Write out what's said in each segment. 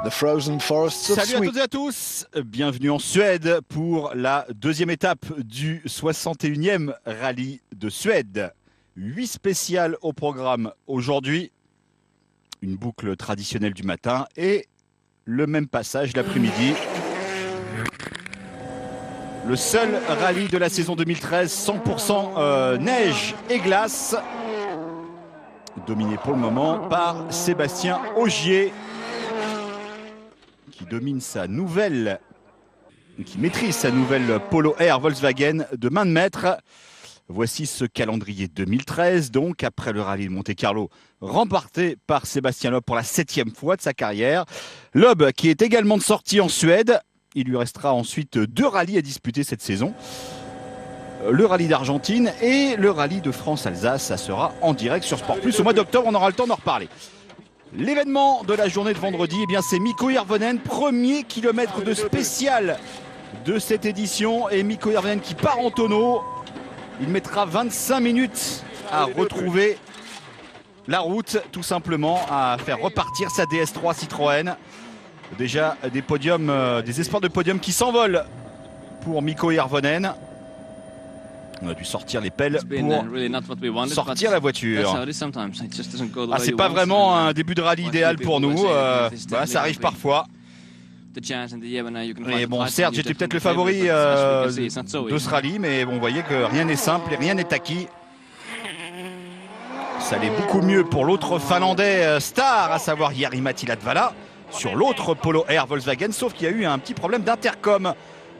The frozen forests of Salut à toutes et à tous, bienvenue en Suède pour la deuxième étape du 61e rallye de Suède. 8 spéciales au programme aujourd'hui, une boucle traditionnelle du matin et le même passage l'après-midi. Le seul rallye de la saison 2013, 100% neige et glace, dominé pour le moment par Sébastien Ogier, qui domine qui maîtrise sa nouvelle Polo Air Volkswagen de main de maître. Voici ce calendrier 2013, donc après le rallye de Monte-Carlo, remporté par Sébastien Loeb pour la 7e fois de sa carrière. Loeb qui est également de sortie en Suède. Il lui restera ensuite 2 rallyes à disputer cette saison. Le rallye d'Argentine et le rallye de France-Alsace. Ça sera en direct sur Sport Plus au mois d'octobre. On aura le temps d'en reparler. L'événement de la journée de vendredi, eh bien c'est Mikko Hirvonen, premier kilomètre de spécial de cette édition. Et Mikko Hirvonen qui part en tonneau. Il mettra 25 minutes à retrouver la route, tout simplement, à faire repartir sa DS3 Citroën. Déjà des podiums, des espoirs de podium qui s'envolent pour Mikko Hirvonen. On a dû sortir les pelles pour sortir la voiture. Ah, c'est pas vraiment un début de rallye idéal pour nous. Ça arrive parfois. Et bon, certes, j'étais peut-être le favori de ce rallye, mais bon, vous voyez que rien n'est simple et rien n'est acquis. Ça allait beaucoup mieux pour l'autre Finlandais star, à savoir Jari-Matti Latvala, sur l'autre Polo Air Volkswagen, sauf qu'il y a eu un petit problème d'intercom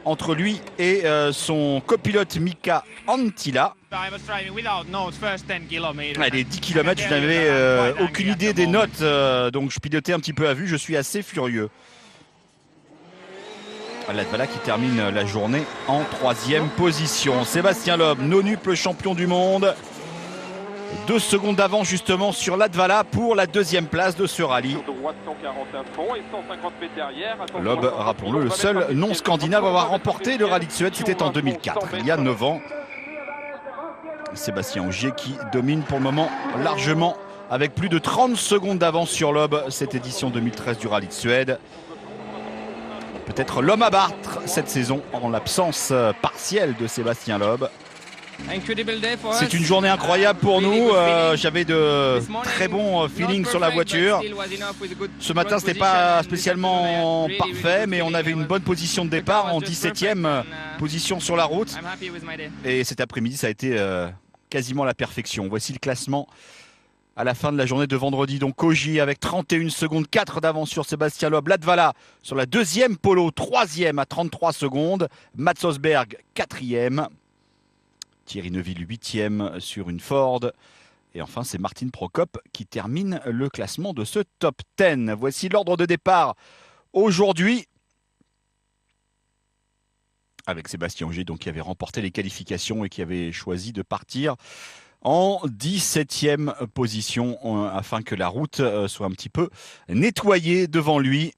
entre lui et son copilote Mika Anttila. Les 10 km, je n'avais aucune idée des notes, donc je pilotais un petit peu à vue, je suis assez furieux. Latvala qui termine la journée en 3e position. Sébastien Loeb, nonuple champion du monde. 2 secondes d'avance justement sur Latvala pour la 2e place de ce rallye. Loeb, rappelons-le, le seul non-scandinave à avoir remporté le rallye de Suède, c'était en 2004, il y a 9 ans. Sébastien Ogier qui domine pour le moment largement avec plus de 30 secondes d'avance sur Loeb cette édition 2013 du rallye de Suède. Peut-être l'homme à battre cette saison en l'absence partielle de Sébastien Loeb. C'est une journée incroyable pour nous. J'avais de très bons feelings sur la voiture. Ce matin, ce n'était pas spécialement parfait, mais on avait une bonne position de départ en 17e position sur la route. Et cet après-midi, ça a été quasiment la perfection. Voici le classement à la fin de la journée de vendredi. Donc Ogier avec 31 secondes, 4 d'avance sur Sébastien Loeb. Latvala sur la 2e, Polo 3e à 33 secondes. Mats Osberg 4e. Thierry Neuville 8e sur une Ford. Et enfin, c'est Martin Prokop qui termine le classement de ce top 10. Voici l'ordre de départ aujourd'hui. Avec Sébastien Ogier, donc, qui avait remporté les qualifications et qui avait choisi de partir en 17e position afin que la route soit un petit peu nettoyée devant lui.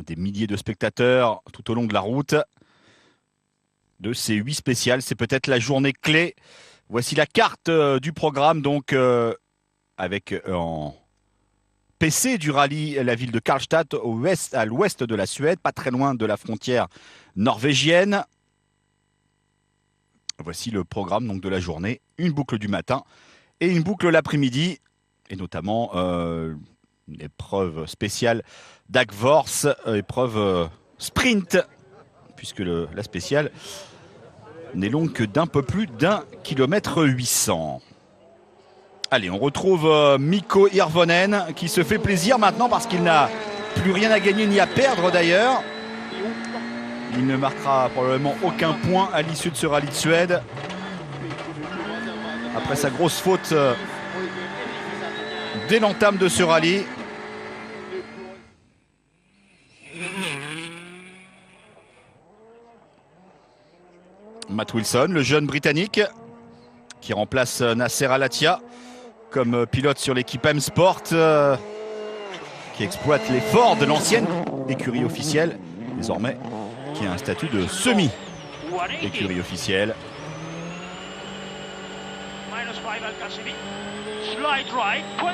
Des milliers de spectateurs tout au long de la route. De ces 8 spéciales, c'est peut-être la journée clé. Voici la carte du programme, donc avec en PC du rallye la ville de Karlstad à l'ouest de la Suède, pas très loin de la frontière norvégienne. Voici le programme donc de la journée, une boucle du matin et une boucle l'après-midi, et notamment une épreuve spéciale d'Agvors, épreuve sprint, puisque la spéciale n'est longue que d'un peu plus d'1 km 800. Allez, on retrouve Mikko Hirvonen qui se fait plaisir maintenant parce qu'il n'a plus rien à gagner ni à perdre d'ailleurs. Il ne marquera probablement aucun point à l'issue de ce rallye de Suède. Après sa grosse faute dès l'entame de ce rallye. Matt Wilson, le jeune Britannique, qui remplace Nasser Al-Attiyah comme pilote sur l'équipe M-Sport, qui exploite les Ford de l'ancienne écurie officielle, désormais, qui a un statut de semi-écurie officielle. Slide right, 20,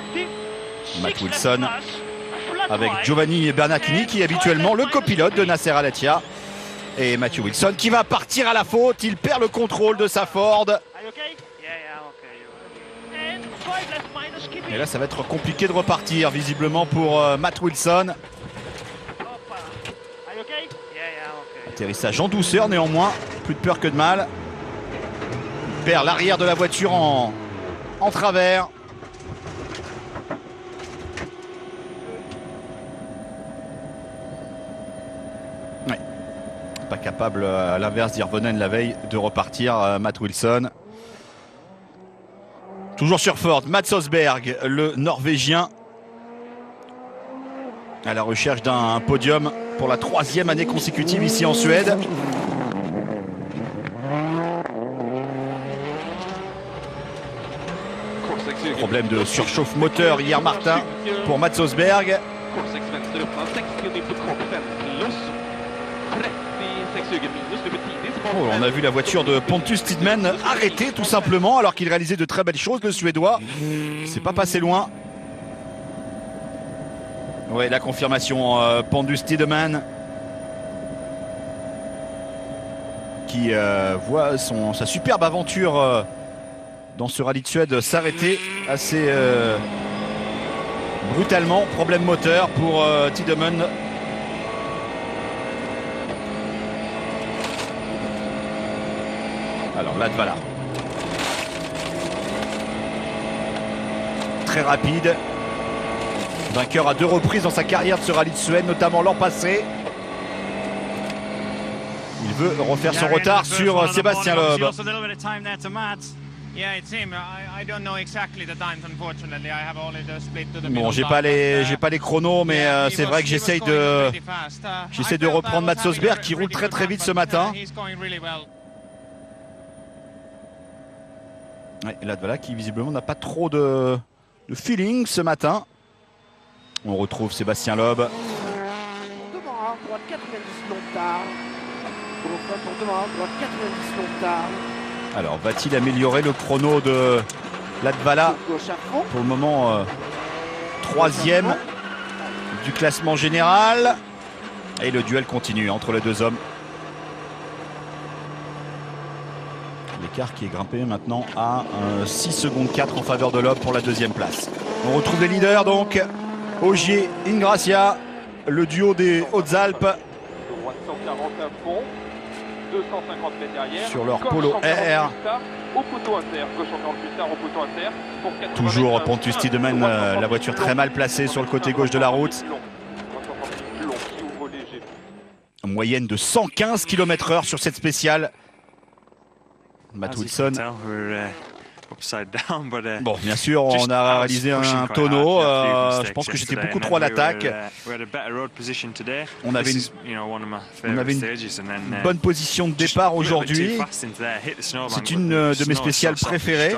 Matt Wilson avec Giovanni Bernacchini qui est habituellement le copilote de Nasser Al-Attiyah. Et Matthew Wilson qui va partir à la faute, il perd le contrôle de sa Ford. Et là ça va être compliqué de repartir visiblement pour Matt Wilson. Atterrissage en douceur néanmoins, plus de peur que de mal. Il perd l'arrière de la voiture en travers. Ouais. Pas capable, à l'inverse d'Irvonen la veille, de repartir, Matt Wilson. Toujours sur Ford, Mats Osberg, le Norvégien, à la recherche d'un podium pour la 3e année consécutive ici en Suède. Problème de surchauffe moteur hier Martin pour Mats Osberg. Oh, on a vu la voiture de Pontus Tidman arrêter tout simplement alors qu'il réalisait de très belles choses, le Suédois. C'est pas passé loin. Ouais, la confirmation, Pontus Tidman qui voit sa superbe aventure dans ce rallye de Suède s'arrêter assez brutalement. Problème moteur pour Tidman. Alors Latvala, très rapide, vainqueur à 2 reprises dans sa carrière de ce rallye de Suède, notamment l'an passé. Il veut refaire son retard sur Sébastien Loeb. Bon, j'ai pas les chronos, mais c'est vrai que j'essaie de reprendre Mats Osberg qui roule très vite ce matin. Ouais, Latvala qui visiblement n'a pas trop de feeling ce matin. On retrouve Sébastien Loeb. Alors va-t-il améliorer le chrono de Latvala? Pour le moment 3e du classement général. Et le duel continue entre les deux hommes. L'écart qui est grimpé maintenant à 6 secondes 4 en faveur de Loeb pour la 2e place. On retrouve les leaders donc. Ogier, Ingrassia, le duo des Hautes-Alpes. Sur leur Polo R. Toujours Pontus Tidman, la voiture très mal placée sur le côté gauche de la route. Moyenne de 115 km/h sur cette spéciale. Matt Wilson. Bon, bien sûr, on a réalisé un tonneau. Je pense que j'étais beaucoup trop à l'attaque. On avait une bonne position de départ aujourd'hui. C'est une de mes spéciales préférées.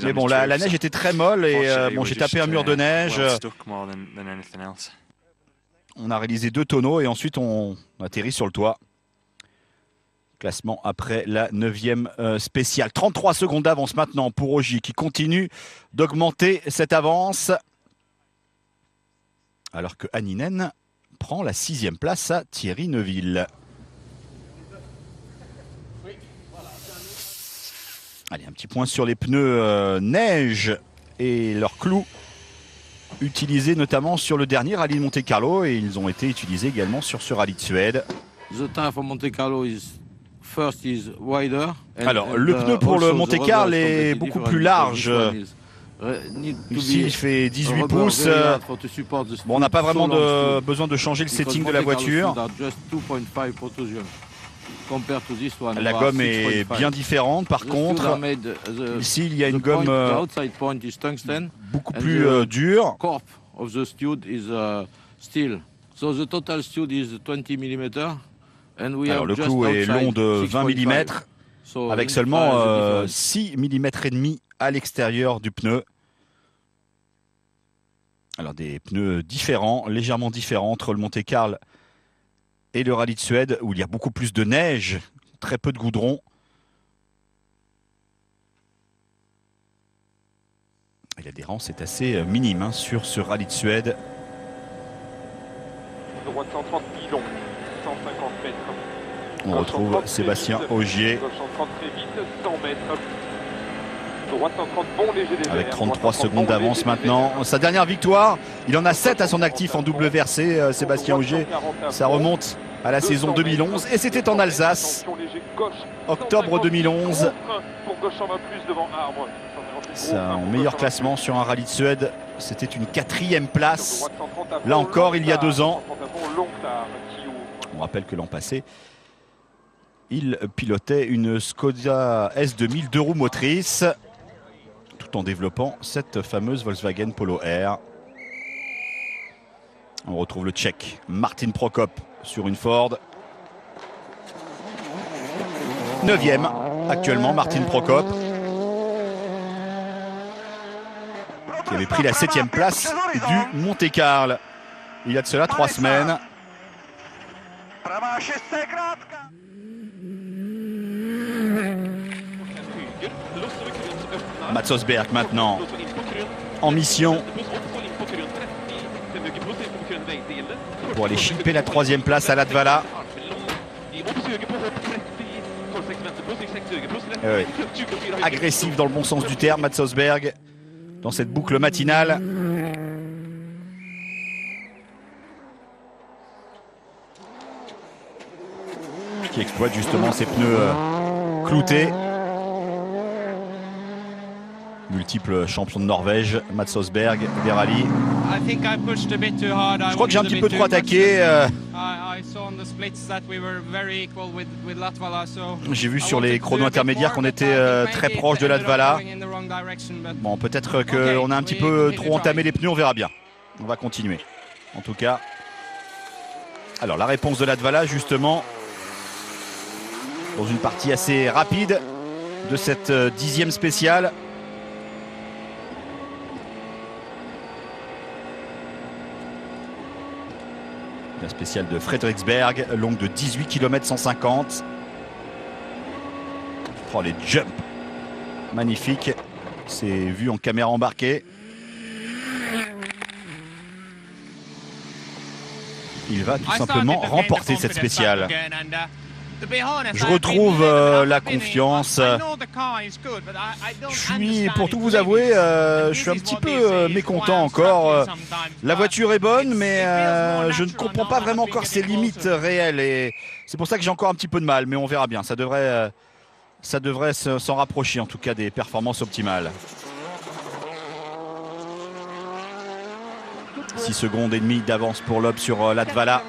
Mais bon, la neige était très molle et bon, j'ai tapé un mur de neige. On a réalisé 2 tonneaux et ensuite on atterrit sur le toit. Classement après la 9e spéciale. 33 secondes d'avance maintenant pour Ogier qui continue d'augmenter cette avance. Alors que Hänninen prend la 6e place à Thierry Neuville. Allez, un petit point sur les pneus neige et leurs clous utilisés notamment sur le dernier rallye de Monte-Carlo et ils ont été utilisés également sur ce rallye de Suède. The tire for Monte-Carlo is first is wider. Alors, le pneu pour le Monte-Carlo est beaucoup plus large. Ici, il fait 18 pouces. Bon, on n'a pas vraiment besoin de changer le setting de la voiture. La gomme est bien différente. Par contre, ici, il y a une gomme beaucoup plus dure. Alors le clou est long de 20 mm avec seulement 6 mm et demi à l'extérieur du pneu. Alors des pneus différents, légèrement différents entre le Monte-Carlo et le rallye de Suède où il y a beaucoup plus de neige, très peu de goudron. l'adhérence est assez minime hein, sur ce rallye de Suède. Droite 130 pilons, 150 mètres. On retrouve Sébastien Ogier. Gauche 130 très vite, 100 mètres. Droite 130 bon léger des Avec verts. 33 Droite 130 secondes bon d'avance léger des maintenant. verts. Sa dernière victoire, il en a 7 à son actif en double versé, Sébastien Ogier. Ça remonte à la saison 2011 et c'était en Alsace, octobre 2011. Son meilleur classement sur un rallye de Suède, c'était une 4e place. Là encore, il y a 2 ans. On rappelle que l'an passé, il pilotait une Skoda S2000 2 roues motrices, tout en développant cette fameuse Volkswagen Polo R. On retrouve le Tchèque Martin Prokop sur une Ford. 9e actuellement Martin Prokop, qui avait pris la 7e place du Monte-Carlo il y a de cela 3 semaines. Mats Osberg maintenant en mission pour aller chipper la 3e place à Latvala. Oui. Agressif dans le bon sens du terme, Mats Osberg dans cette boucle matinale. Qui exploite justement ses pneus cloutés. Multiple champion de Norvège, Mats Osberg, des rallyes. Je crois que j'ai un petit peu trop attaqué. J'ai vu sur les chronos intermédiaires qu'on était très proche de Latvala. Bon, peut-être qu'on a un petit peu trop entamé les pneus, on verra bien. On va continuer. En tout cas, alors la réponse de Latvala justement dans une partie assez rapide de cette 10e spéciale. La spéciale de Frederiksberg, longue de 18 km 150. Oh, les jumps magnifiques. C'est vu en caméra embarquée. Il va tout simplement remporter cette spéciale. Je retrouve la confiance. Je suis, pour tout vous avouer, je suis un petit peu mécontent encore. La voiture est bonne, mais je ne comprends pas vraiment encore ses limites réelles. Et c'est pour ça que j'ai encore un petit peu de mal, mais on verra bien. Ça devrait s'en rapprocher, en tout cas, des performances optimales. 6 secondes et demie d'avance pour Loeb sur Latvala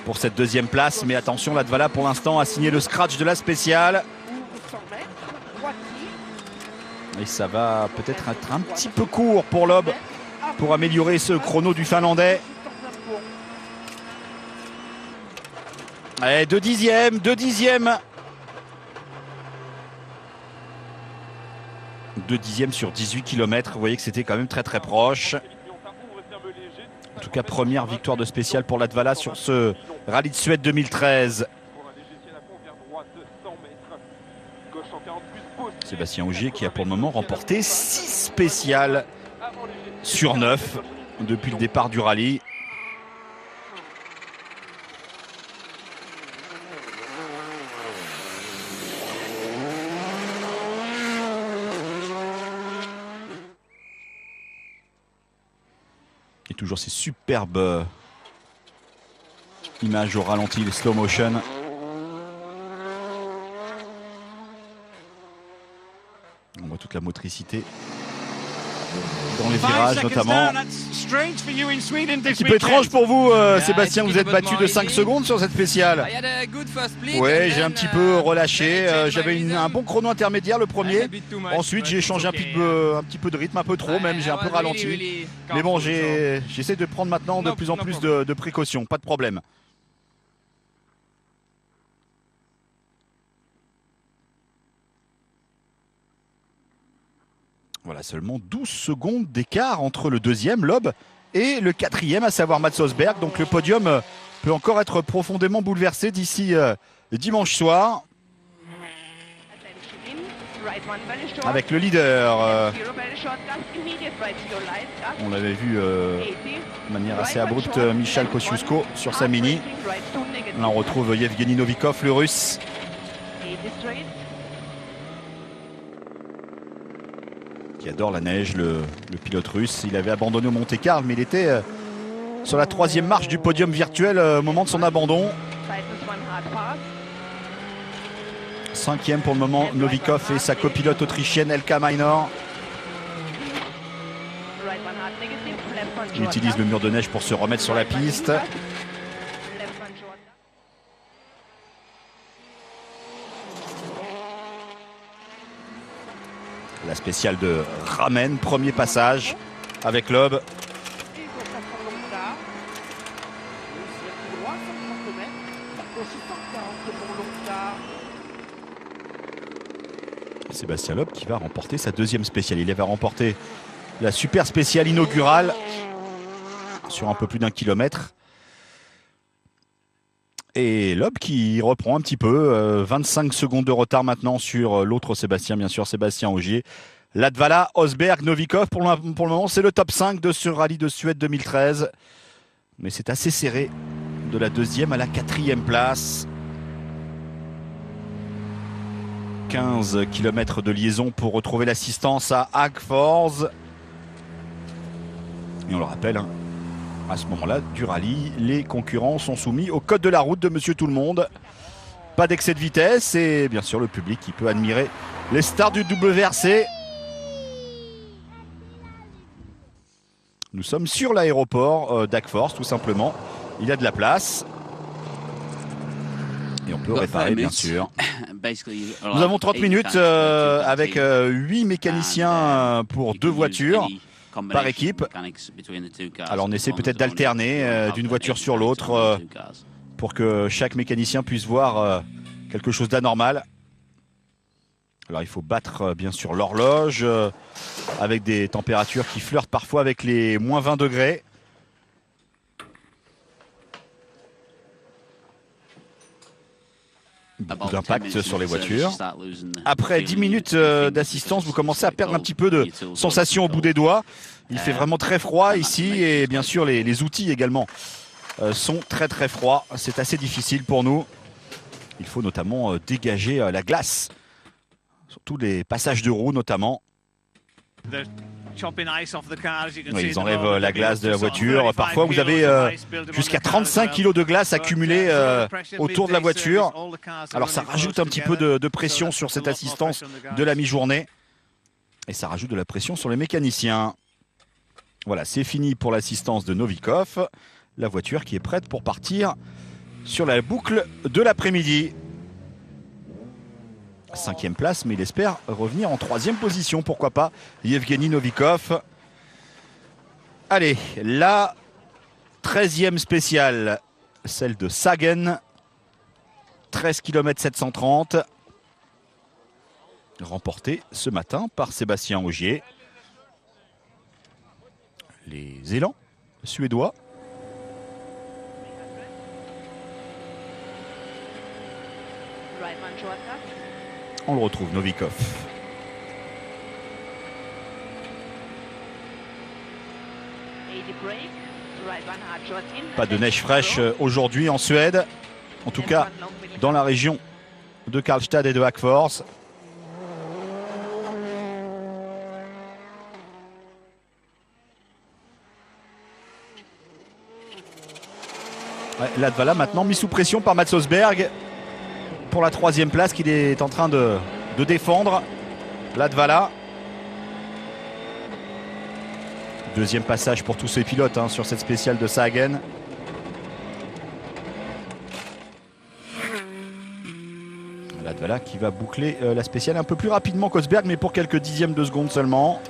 pour cette 2e place, mais attention, Latvala pour l'instant a signé le scratch de la spéciale et ça va peut-être être un petit peu court pour Loeb pour améliorer ce chrono du Finlandais. Allez, 2 dixièmes, 2 dixièmes. 2 dixièmes sur 18 km, vous voyez que c'était quand même très très proche. En tout cas, première victoire de spéciale pour Latvala sur ce rallye de Suède 2013. Sébastien Ogier qui a pour le moment remporté 6 spéciales sur 9 depuis le départ du rallye. Et toujours ces superbes images au ralenti, les slow motion. On voit toute la motricité dans les virages notamment. Un petit peu étrange pour vous, Sébastien, vous êtes battu de 5 secondes sur cette spéciale. Oui, j'ai un petit peu relâché. J'avais un bon chrono intermédiaire le premier. Ensuite, j'ai changé un petit peu de rythme, un peu trop même. J'ai un peu ralenti. Mais bon, j'essaie de prendre maintenant de plus en plus de précautions. Pas de problème. Voilà, seulement 12 secondes d'écart entre le 2e, Loeb, et le 4e, à savoir Mats Osberg. Donc le podium peut encore être profondément bouleversé d'ici dimanche soir. avec le leader. On l'avait vu de manière assez abrupte, Michal Kosciuszko sur sa mini. Là on retrouve Yevgeny Novikov, le russe. Qui adore la neige, le pilote russe. Il avait abandonné au Monte-Carlo, mais il était sur la 3e marche du podium virtuel au moment de son abandon. 5e pour le moment, Novikov et sa copilote autrichienne Elka Minor. Il utilise le mur de neige pour se remettre sur la piste. La spéciale de Ramen, premier passage avec Loeb. Sébastien Loeb qui va remporter sa 2e spéciale. Il avait remporté la super spéciale inaugurale sur un peu plus d'1 kilomètre. Et Loeb qui reprend un petit peu, 25 secondes de retard maintenant sur l'autre Sébastien, bien sûr, Sébastien Ogier. Latvala, Osberg, Novikov, pour le moment c'est le top 5 de ce rallye de Suède 2013. Mais c'est assez serré de la 2e à la 4e place. 15 km de liaison pour retrouver l'assistance à Hagfors. Et on le rappelle, hein, à ce moment-là du rallye, les concurrents sont soumis au code de la route de Monsieur Tout-le-Monde. Pas d'excès de vitesse et bien sûr le public qui peut admirer les stars du WRC. Nous sommes sur l'aéroport d'Hagfors tout simplement. Il y a de la place. Et on peut réparer bien sûr. Nous avons 30 minutes avec 8 mécaniciens pour 2 voitures par équipe. Alors on essaie peut-être d'alterner d'une voiture sur l'autre pour que chaque mécanicien puisse voir quelque chose d'anormal. Alors il faut battre bien sûr l'horloge avec des températures qui flirtent parfois avec les moins 20 degrés. Beaucoup d'impact sur les voitures. Après 10 minutes d'assistance, vous commencez à perdre un petit peu de sensation au bout des doigts. Il fait vraiment très froid ici et bien sûr les outils également sont très très froids. C'est assez difficile pour nous. Il faut notamment dégager la glace, surtout les passages de roues notamment. Oui, ils enlèvent la glace de la voiture. Parfois, vous avez jusqu'à 35 kg de glace accumulée autour de la voiture. Alors, ça rajoute un petit peu de pression sur cette assistance de la mi-journée. Et ça rajoute de la pression sur les mécaniciens. Voilà, c'est fini pour l'assistance de Novikov. La voiture qui est prête pour partir sur la boucle de l'après-midi. 5e place, mais il espère revenir en 3e position. Pourquoi pas Yevgeny Novikov. Allez, la 13e spéciale, celle de Sagen. 13 km 730. Remportée ce matin par Sébastien Ogier. Les élans suédois. On le retrouve, Novikov. Pas de neige fraîche aujourd'hui en Suède. En tout cas, dans la région de Karlstad et de Hagfors. Ouais, Latvala maintenant mis sous pression par Mats Osberg pour la 3e place qu'il est en train de défendre. Latvala. 2e passage pour tous ces pilotes sur cette spéciale de Sagen. Latvala qui va boucler la spéciale un peu plus rapidement qu'Osberg, mais pour quelques dixièmes de seconde seulement.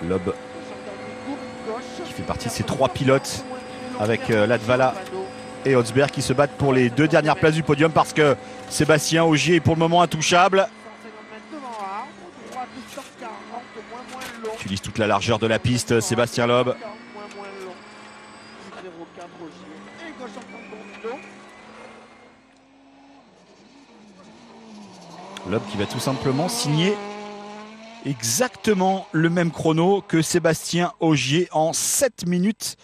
Loeb qui fait partie de ces 3 pilotes avec Latvala et Osberg qui se battent pour les 2 dernières places du podium parce que Sébastien Ogier est pour le moment intouchable. Utilise toute la largeur de la piste, Sébastien Loeb. Loeb qui va tout simplement signer exactement le même chrono que Sébastien Ogier en 7 minutes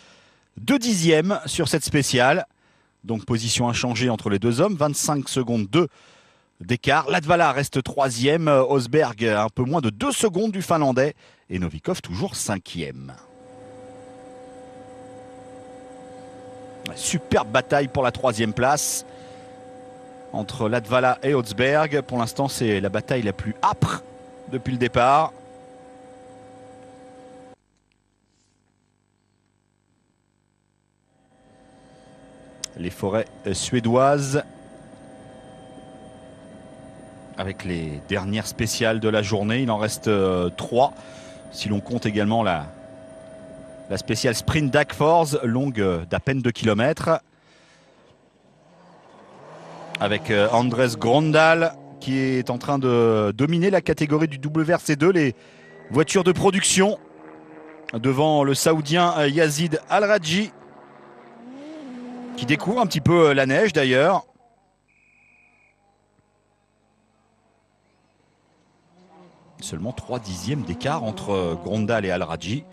de dixième sur cette spéciale. Donc position inchangée entre les deux hommes, 25 secondes 2 d'écart. Latvala reste 3e, Osberg un peu moins de 2 secondes du Finlandais et Novikov toujours 5e. Superbe bataille pour la 3e place entre Latvala et Osberg. Pour l'instant, c'est la bataille la plus âpre depuis le départ. Les forêts suédoises avec les dernières spéciales de la journée. Il en reste 3 si l'on compte également la spéciale sprint d'Agfors, longue d'à peine 2 km. Avec Andres Grondal qui est en train de dominer la catégorie du WRC2, les voitures de production, devant le Saoudien Yazid Al-Rajhi, qui découvre un petit peu la neige d'ailleurs. Seulement 3 dixièmes d'écart entre Grondal et Al-Rajhi.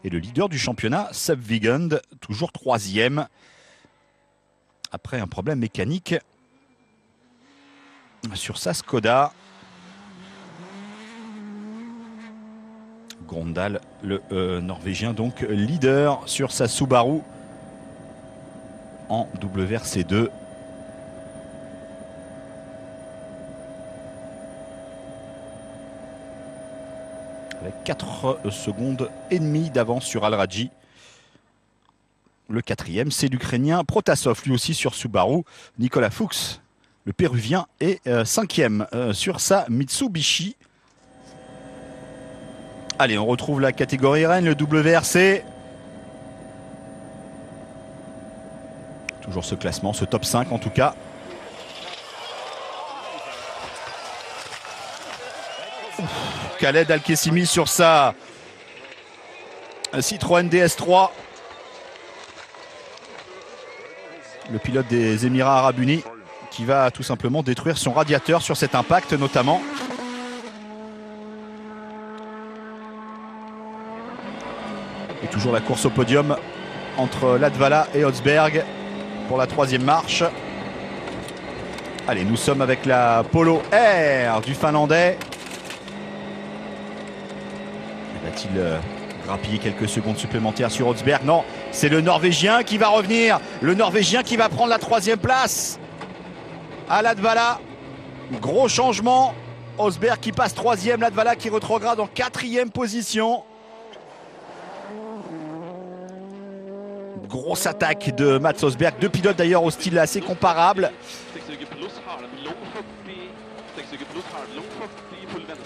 Et le leader du championnat, Seb Wigand, toujours 3e. Après un problème mécanique sur sa Skoda. Grondal, le Norvégien, donc leader sur sa Subaru en WRC2. Avec 4 secondes et demie d'avance sur Al-Rajhi. Le 4e, c'est l'Ukrainien Protasov, lui aussi sur Subaru. Nicolas Fuchs, le Péruvien, est 5e sur sa Mitsubishi. Allez, on retrouve la catégorie Rennes, le WRC. Toujours ce classement, ce top 5 en tout cas. Khaled Al-Kessimi sur sa Citroën DS3. Le pilote des Émirats Arabes Unis qui va tout simplement détruire son radiateur sur cet impact notamment. Et toujours la course au podium entre Latvala et Osberg pour la 3e marche. Allez, nous sommes avec la Polo Air du Finlandais. Va-t-il grappiller quelques secondes supplémentaires sur Osberg? Non, c'est le Norvégien qui va revenir. Le Norvégien qui va prendre la 3e place à Latvala. Gros changement. Osberg qui passe 3e, Latvala qui retrograde en 4e position. Grosse attaque de Mats Osberg. 2 pilotes d'ailleurs au style assez comparable.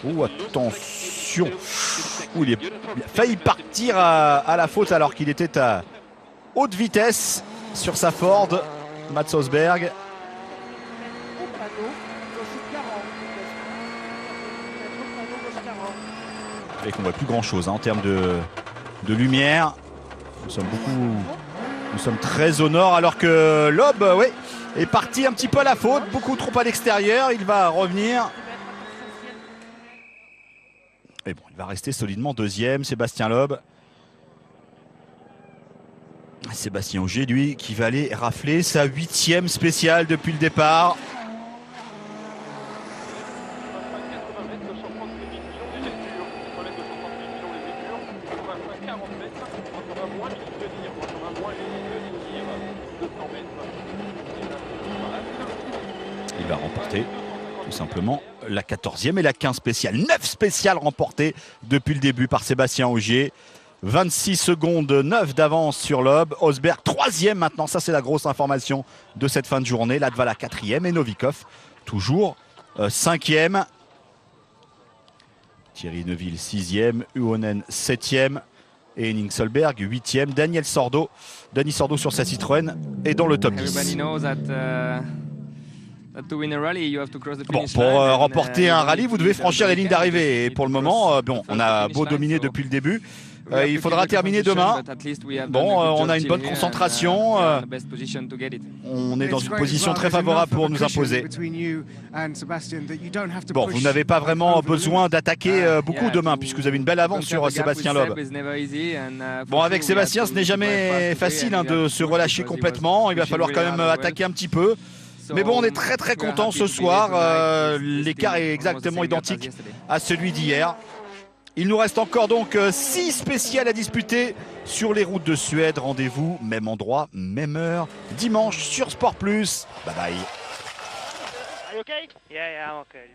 Oh, attention. Il a failli partir à la faute alors qu'il était à haute vitesse sur sa Ford, Mats Osberg. Et qu'on voit plus grand chose en termes de lumière. Nous sommes très au nord alors que Loeb, oui, est parti un petit peu à la faute, beaucoup trop à l'extérieur. Il va revenir. Et bon, il va rester solidement 2e, Sébastien Loeb. Sébastien Ogier, lui, qui va aller rafler sa 8e spéciale depuis le départ. Il va remporter tout simplement la 14e et la 15 spéciale. 9 spéciales remportées depuis le début par Sébastien Ogier. 26 secondes 9 d'avance sur Loeb. Osberg 3e maintenant, ça c'est la grosse information de cette fin de journée. Latvala 4e et Novikov toujours 5e. Thierry Neuville 6e, Uonen 7e et Henning Solberg 8e. Dani Sordo sur sa Citroën est dans le top 10. Bon, pour remporter un rallye, vous devez franchir les lignes d'arrivée. Et pour le moment, bon, on a beau dominer depuis le début, Il faudra terminer demain. Bon, on a une bonne concentration. On est dans une position très favorable pour nous imposer. Bon, vous n'avez pas vraiment besoin d'attaquer beaucoup demain puisque vous avez une belle avance sur Sébastien Loeb. Bon, avec Sébastien, ce n'est jamais facile de se relâcher complètement. Il va falloir quand même attaquer un petit peu. Mais bon, on est très très content ce soir. L'écart est exactement identique à celui d'hier. Il nous reste encore donc 6 spéciales à disputer sur les routes de Suède. Rendez-vous, même endroit, même heure, dimanche sur Sport+. Bye bye. Are you okay? Yeah, I'm okay.